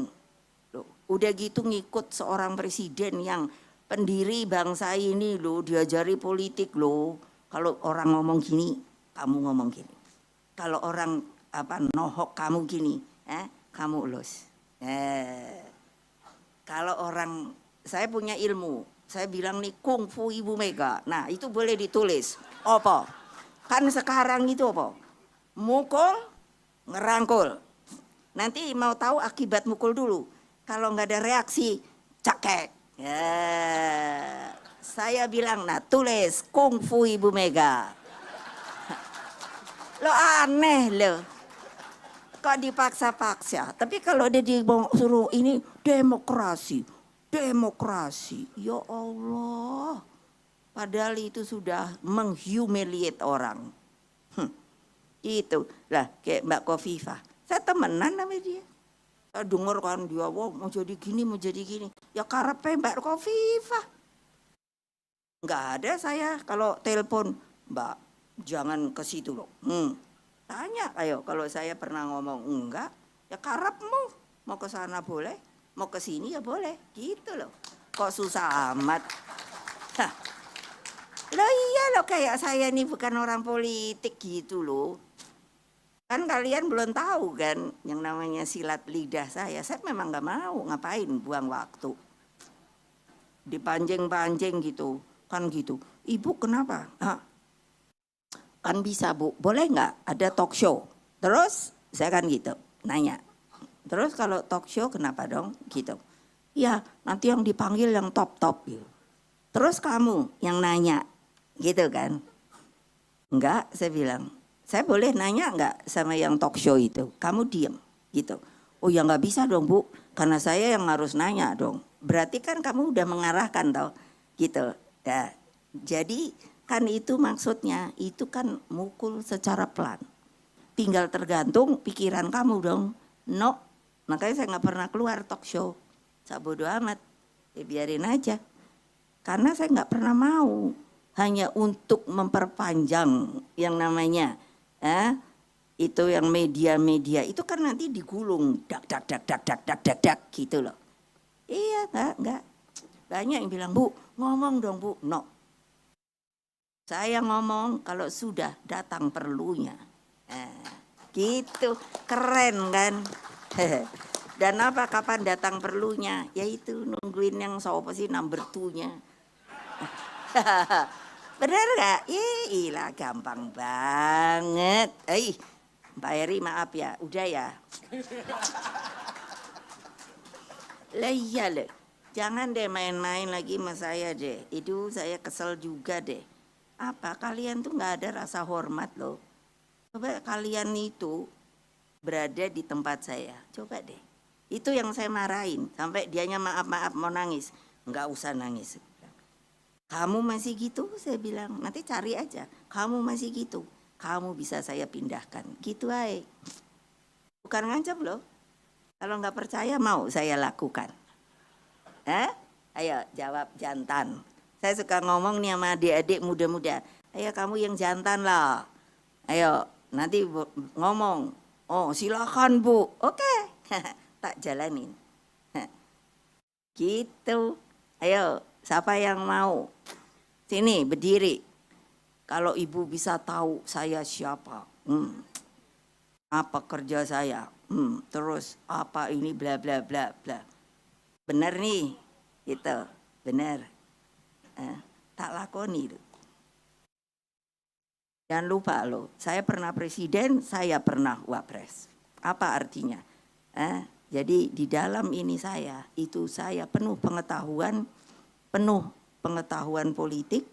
Loh, udah gitu ngikut seorang presiden yang pendiri bangsa ini loh, diajari politik loh. Kalau orang ngomong gini, kamu ngomong gini. Kalau orang nohok kamu gini, kamu ulus. Kalau orang, saya punya ilmu, saya bilang nih kungfu Ibu Mega. Nah itu boleh ditulis. Apa? Kan sekarang itu apa? Mukul, ngerangkul. Nanti mau tahu akibat mukul dulu. Kalau nggak ada reaksi, cekek. Ya, saya bilang, nah tulis kungfu Ibu Mega. Lo aneh lo, kok dipaksa-paksa. Tapi kalau dia disuruh ini demokrasi, ya Allah. Padahal itu sudah menghumiliate orang. Itu lah kayak Mbak Khofifah. Saya temenan sama dia. Saya dengar kan dia mau jadi gini. Ya karepe Mbak Khofifah. Enggak ada saya kalau telepon, Mbak jangan ke situ loh. Tanya ayo kalau saya pernah ngomong enggak, ya karepmu. Mau ke sana boleh, mau ke sini ya boleh. Gitu loh. Kok susah amat. Loh iya loh kayak saya nih bukan orang politik gitu loh. Kan kalian belum tahu kan yang namanya silat lidah saya. Saya memang gak mau ngapain buang waktu. Dipanjing-panjing gitu. Kan gitu. Ibu kenapa? Kan bisa Bu. Boleh gak ada talk show? Terus saya kan gitu nanya. Terus kalau talk show kenapa dong? Gitu. Ya nanti yang dipanggil yang top-top gitu. Terus kamu yang nanya. Gitu kan. Enggak saya bilang. saya boleh nanya nggak sama yang talk show itu? Kamu diem gitu. Oh ya nggak bisa dong Bu, karena saya yang harus nanya dong. Berarti kan kamu udah mengarahkan tau gitu. Nah, jadi kan itu maksudnya, itu kan mukul secara pelan. Tinggal tergantung pikiran kamu dong. No, makanya saya nggak pernah keluar talk show. Saya bodo amat, ya biarin aja. Karena saya nggak pernah mau hanya untuk memperpanjang yang namanya itu yang media-media itu kan nanti digulung dak dak dak dak dak dak dak dak gitu loh. Iya enggak. Banyak yang bilang Bu ngomong dong Bu. No. Saya ngomong kalau sudah datang perlunya. Gitu keren kan. Dan apa kapan datang perlunya? Yaitu nungguin yang sopo sih number 2-nya. Bener gak? Iyalah gampang banget. Mbak Eri maaf ya, udah ya. Lah iya loh, jangan deh main-main lagi sama saya deh. Itu saya kesel juga deh. Apa kalian tuh gak ada rasa hormat loh. Coba kalian itu berada di tempat saya, coba deh. Itu yang saya marahin, sampai dianya maaf-maaf mau nangis. Nggak usah nangis. Kamu masih gitu, saya bilang, nanti cari aja. Kamu masih gitu, kamu bisa saya pindahkan. Gitu aja. Bukan ngancam loh. Kalau nggak percaya mau saya lakukan. Ayo jawab jantan. Saya suka ngomong nih sama adik-adik muda-muda. Ayo kamu yang jantan lah. Ayo nanti ngomong. Oh silakan Bu. Oke. Tak jalanin. Gitu. Ayo siapa yang mau? Sini berdiri. Kalau ibu bisa tahu saya siapa. Apa kerja saya. Terus apa ini bla bla bla bla. Bener nih. Gitu. Bener. Tak lakoni. Jangan lupa loh. Saya pernah presiden, saya pernah wapres. Apa artinya? Jadi di dalam ini itu saya penuh pengetahuan politik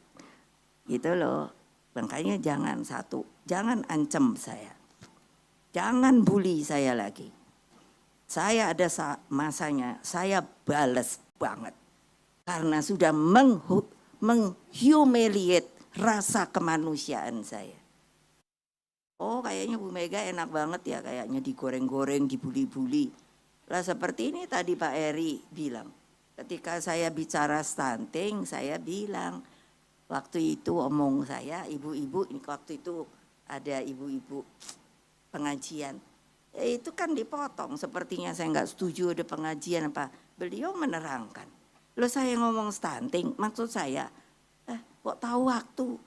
gitu loh. Makanya jangan ancam saya. Jangan bully saya lagi. Saya ada masanya, saya bales banget. Karena sudah menghumiliate rasa kemanusiaan saya. Oh kayaknya Bu Mega enak banget ya, kayaknya digoreng-goreng, dibuli-buli. Lah seperti ini tadi Pak Eri bilang. Ketika saya bicara stunting, saya bilang, waktu itu omong saya, ibu-ibu, waktu itu ada ibu-ibu pengajian. Ya itu kan dipotong, sepertinya saya nggak setuju ada pengajian apa. Beliau menerangkan. Loh saya ngomong stunting, maksud saya, kok tahu waktu?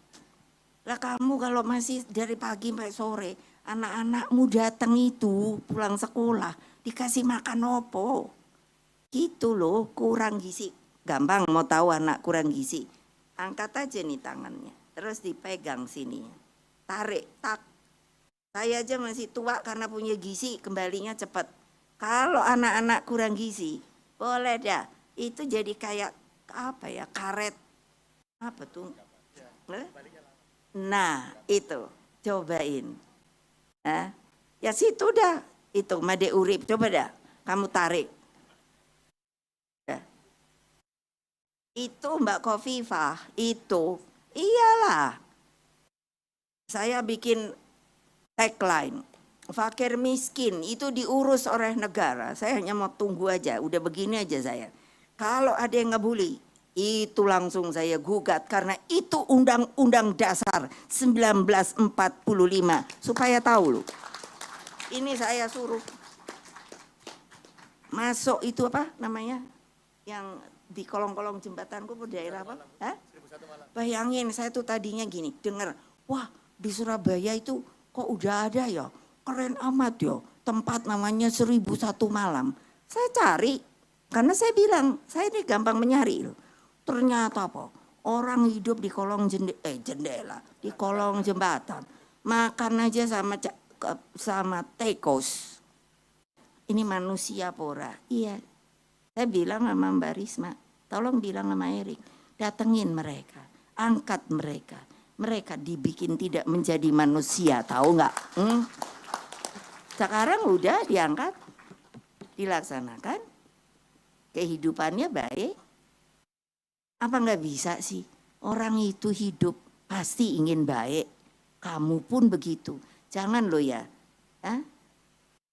Lah kamu kalau masih dari pagi sampai sore, anak-anakmu datang itu pulang sekolah, dikasih makan opo? Gitu loh, kurang gizi. Gampang mau tahu anak kurang gizi. Angkat aja nih tangannya, terus dipegang sini. Tarik, tak. Saya aja masih tua karena punya gizi, kembalinya cepat. Kalau anak-anak kurang gizi, boleh dah. Itu jadi kayak apa ya, karet. Apa tuh? Nah, itu. Cobain. Ya situ dah. Itu Made Urip, coba dah. Kamu tarik. Itu Mbak Khofifah, itu iyalah. Saya bikin tagline, fakir miskin itu diurus oleh negara. Saya hanya mau tunggu aja, udah begini aja saya. Kalau ada yang ngebully, itu langsung saya gugat karena itu Undang-Undang Dasar 1945 supaya tahu loh. Ini saya suruh masuk itu apa namanya yang di kolong-kolong jembatanku di daerah apa? Bayangin saya tuh tadinya gini, dengar, wah di Surabaya itu kok udah ada ya, keren amat ya, tempat namanya 1001 Malam. Saya cari, karena saya bilang, saya ini gampang menyari loh. Ternyata apa? Orang hidup di kolong jendela, di kolong jembatan, makan aja sama tekos. Ini manusia pora. Iya, saya bilang sama Mbak Risma, tolong bilang sama Erik, datengin mereka, angkat mereka. Mereka dibikin tidak menjadi manusia, tahu nggak? Sekarang udah diangkat, dilaksanakan, kehidupannya baik. Apa nggak bisa sih? Orang itu hidup pasti ingin baik. Kamu pun begitu. Jangan lo ya.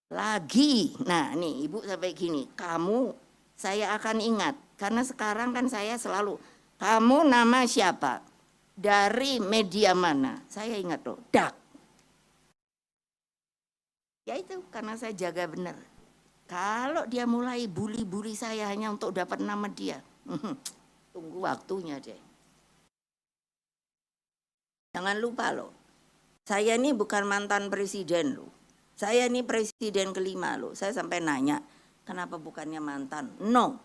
Lagi. Nah nih ibu sampai gini. Kamu saya akan ingat. Karena sekarang kan saya selalu. Kamu nama siapa? Dari media mana? Saya ingat loh. Dak. Ya itu karena saya jaga benar. Kalau dia mulai bully-bully saya hanya untuk dapat nama dia. Tunggu waktunya deh. Jangan lupa loh. Saya ini bukan mantan presiden loh. Saya ini presiden kelima loh. Saya sampai nanya, kenapa bukannya mantan? No.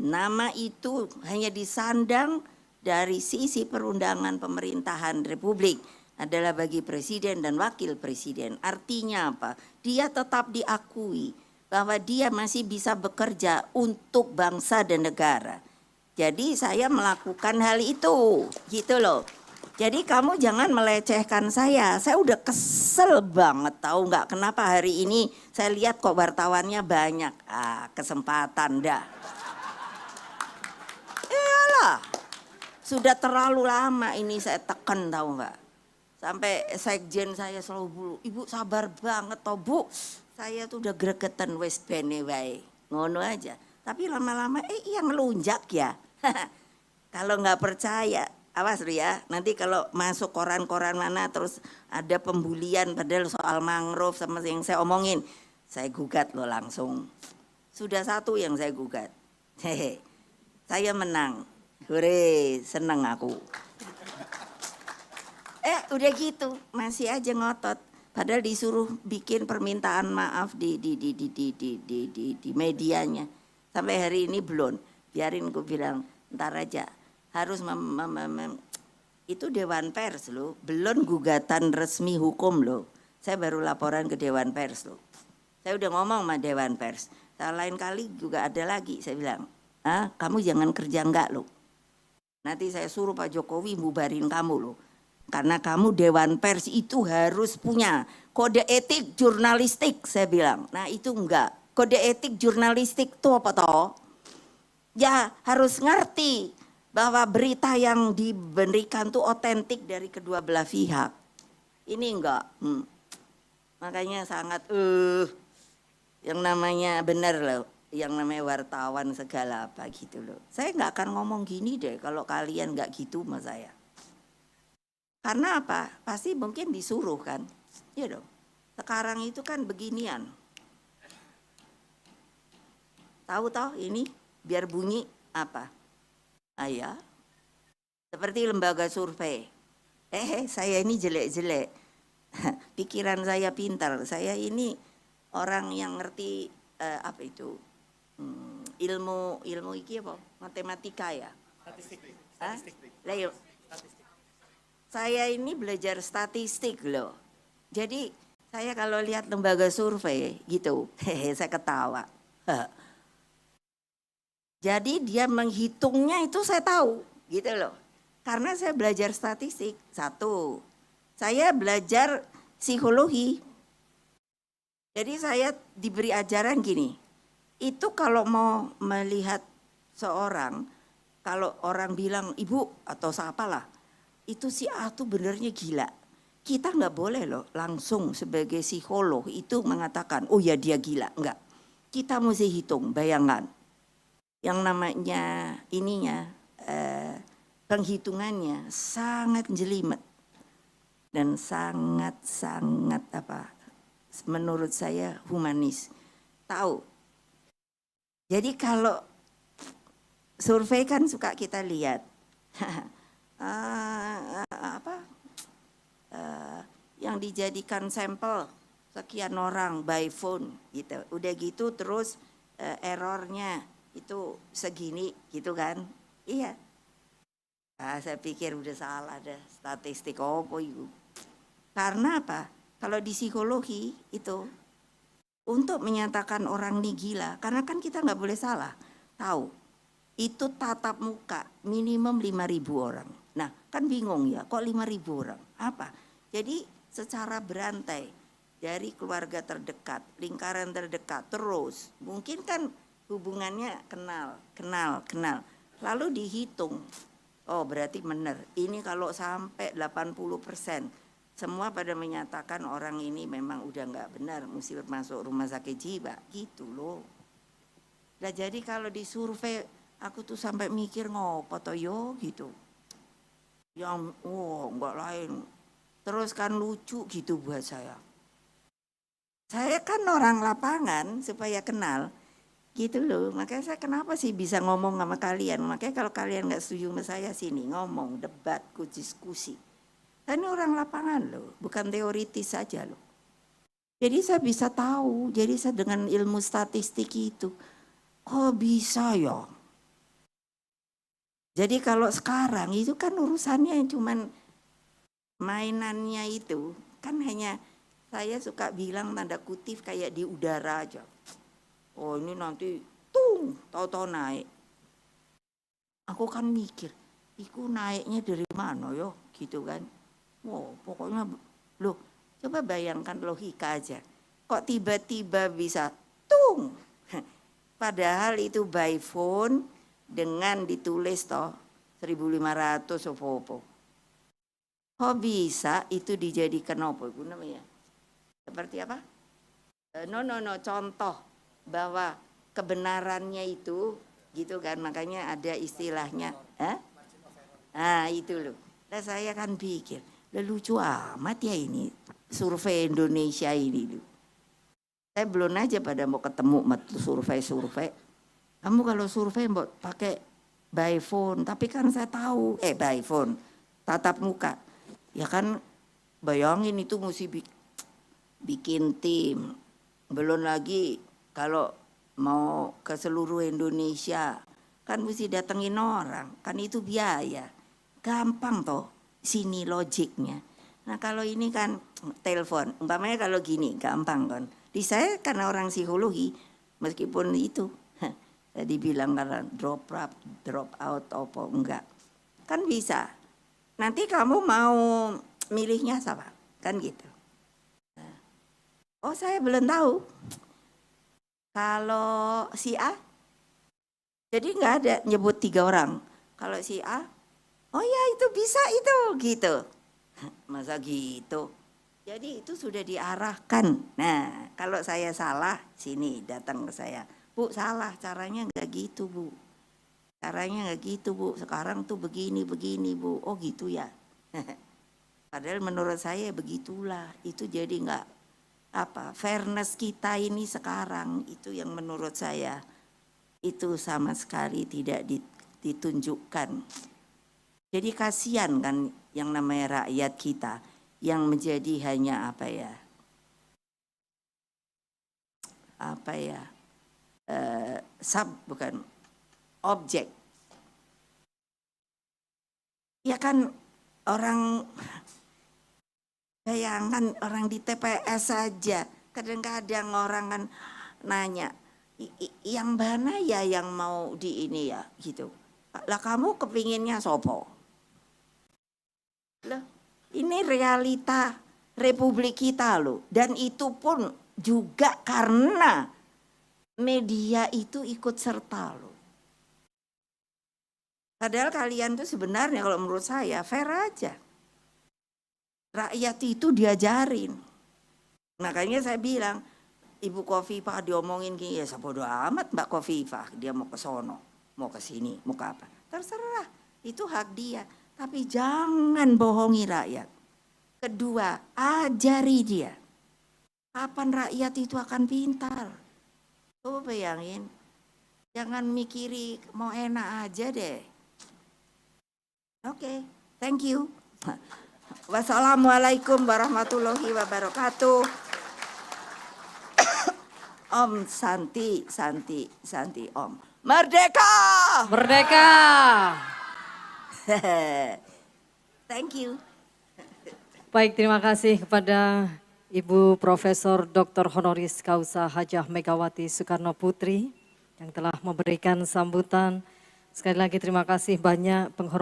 Nama itu hanya disandang dari sisi perundangan pemerintahan Republik adalah bagi presiden dan wakil presiden. Artinya apa? Dia tetap diakui bahwa dia masih bisa bekerja untuk bangsa dan negara. Jadi saya melakukan hal itu, gitu loh. Jadi kamu jangan melecehkan saya udah kesel banget tahu nggak kenapa hari ini saya lihat kok wartawannya banyak. Kesempatan dah. Iyalah, sudah terlalu lama ini saya tekan tahu nggak. Sampai sekjen saya selalu bulu, ibu sabar banget toh bu. Saya tuh udah gregetan wes bene wae, ngono aja. Tapi lama-lama yang ngelunjak ya. Kalau nggak percaya, awas lu ya. Nanti kalau masuk koran-koran mana terus ada pembulian padahal soal mangrove sama yang saya omongin, saya gugat lo langsung. Sudah satu yang saya gugat. Hehe. Saya menang. Hore, seneng aku. Udah gitu, masih aja ngotot. Padahal disuruh bikin permintaan maaf di medianya. Sampai hari ini belum. Biarin gue bilang, ntar aja. Harus itu Dewan Pers loh. Belum gugatan resmi hukum loh. Saya baru laporan ke Dewan Pers loh. Saya udah ngomong sama Dewan Pers. Lain kali juga ada lagi. Saya bilang, kamu jangan kerja enggak loh. Nanti saya suruh Pak Jokowi bubarin kamu loh. Karena kamu Dewan Pers itu harus punya kode etik jurnalistik, saya bilang. Nah itu enggak. Kode etik jurnalistik itu apa toh? Ya harus ngerti bahwa berita yang diberikan tuh otentik dari kedua belah pihak. Ini enggak. Makanya sangat yang namanya benar loh. Yang namanya wartawan segala apa gitu loh. Saya enggak akan ngomong gini deh kalau kalian enggak gitu sama saya. Karena apa? Pasti mungkin disuruh kan. Iya dong. Sekarang itu kan beginian. Tahu ini biar bunyi apa? Ya. Seperti lembaga survei. Saya ini jelek-jelek. Pikiran saya pintar. Saya ini orang yang ngerti apa itu? Ilmu iki apa? Matematika ya? Statistik. Saya ini belajar statistik loh. Jadi saya kalau lihat lembaga survei gitu, saya ketawa. Jadi dia menghitungnya itu saya tahu gitu loh. Karena saya belajar statistik, satu. Saya belajar psikologi. Jadi saya diberi ajaran gini, itu kalau mau melihat seorang, kalau orang bilang ibu atau siapalah, itu si A tuh benernya gila. Kita nggak boleh loh langsung sebagai psikolog itu mengatakan, oh ya dia gila. Enggak. Kita mesti hitung, bayangkan. Yang namanya penghitungannya sangat jelimet. Dan sangat menurut saya humanis. Tahu. Jadi kalau survei kan suka kita lihat. Yang dijadikan sampel sekian orang by phone gitu. Udah gitu terus errornya itu segini gitu kan. Iya. Saya pikir udah salah dah statistik apa itu. Karena apa? Kalau di psikologi itu untuk menyatakan orang ini gila, karena kan kita nggak boleh salah. Tahu, itu tatap muka minimum 5.000 orang. Nah kan bingung ya, kok 5.000 orang? Apa? Jadi secara berantai dari keluarga terdekat, lingkaran terdekat, terus mungkin kan hubungannya kenal. Lalu dihitung, oh berarti benar, ini kalau sampai 80%, semua pada menyatakan orang ini memang udah nggak benar, mesti masuk rumah sakit jiwa, gitu loh. Nah jadi kalau disurvei, aku tuh sampai mikir ngopo toh yo gitu. Yang nggak lain. Terus kan lucu gitu buat saya. Saya kan orang lapangan supaya kenal gitu loh. Makanya saya kenapa sih bisa ngomong sama kalian. Makanya kalau kalian nggak setuju sama saya sini ngomong, debat, diskusi. Saya ini orang lapangan loh, bukan teoritis saja loh. Jadi saya bisa tahu, jadi saya dengan ilmu statistik itu, kok bisa ya? Jadi kalau sekarang itu kan urusannya cuman mainannya itu, kan hanya saya suka bilang tanda kutip kayak di udara aja. Oh ini nanti tahu-tahu naik. Aku kan mikir, itu naiknya dari mana yo, gitu kan. Wow, pokoknya loh, coba bayangkan logika aja. Kok tiba-tiba bisa padahal itu by phone dengan ditulis toh 1.500 apa-apa. Kok bisa itu dijadikan apa itu namanya? Seperti apa? Contoh bahwa kebenarannya itu gitu kan, makanya ada istilahnya. Itu loh. Nah saya kan pikir, lucu amat ya ini survei Indonesia ini loh. Saya belum aja pada mau ketemu survei. Kamu kalau survei mau pakai by phone, tapi kan saya tahu by phone tatap muka. Ya kan bayangin itu mesti bikin tim. Belum lagi kalau mau ke seluruh Indonesia kan mesti datengin orang, kan itu biaya. Gampang toh sini logiknya. Nah kalau ini kan telepon, umpamanya kalau gini gampang kan. Di saya karena orang psikologi, meskipun itu tadi bilang karena drop out apa enggak, kan bisa. Nanti kamu mau milihnya siapa? Kan gitu. Oh saya belum tahu. Kalau si A, jadi nggak ada nyebut 3 orang. Kalau si A, oh ya itu bisa itu gitu. Masa gitu? Jadi itu sudah diarahkan. Nah kalau saya salah, sini datang ke saya. Bu salah, caranya nggak gitu bu. Caranya nggak gitu bu, sekarang tuh begini bu. Oh gitu ya. Padahal menurut saya begitulah. Itu jadi nggak fairness kita ini sekarang itu yang menurut saya itu sama sekali tidak ditunjukkan. Jadi kasihan kan yang namanya rakyat kita yang menjadi hanya bukan objek. Ya kan orang, bayangkan orang di TPS saja kadang-kadang orang kan nanya, yang mana ya yang mau di ini ya gitu. Lah kamu kepinginnya sopo? Loh, ini realita Republik kita loh. Dan itu pun juga karena media itu ikut serta loh. Padahal kalian tuh sebenarnya kalau menurut saya fair aja. Rakyat itu diajarin. Makanya saya bilang, Ibu Khofifah diomongin gini, ya bodo amat Mbak Khofifah, dia mau ke sono, mau ke sini, mau ke apa. Terserah, itu hak dia. Tapi jangan bohongi rakyat. Kedua, ajari dia. Kapan rakyat itu akan pintar? Coba bayangin, jangan mikiri mau enak aja deh. Oke, thank you. Wassalamualaikum warahmatullahi wabarakatuh. Om Santi Om. Merdeka! Merdeka! Thank you. Baik, terima kasih kepada Ibu Profesor Dr. Honoris Causa Hajah Megawati Soekarno Putri yang telah memberikan sambutan. Sekali lagi terima kasih banyak penghormatan.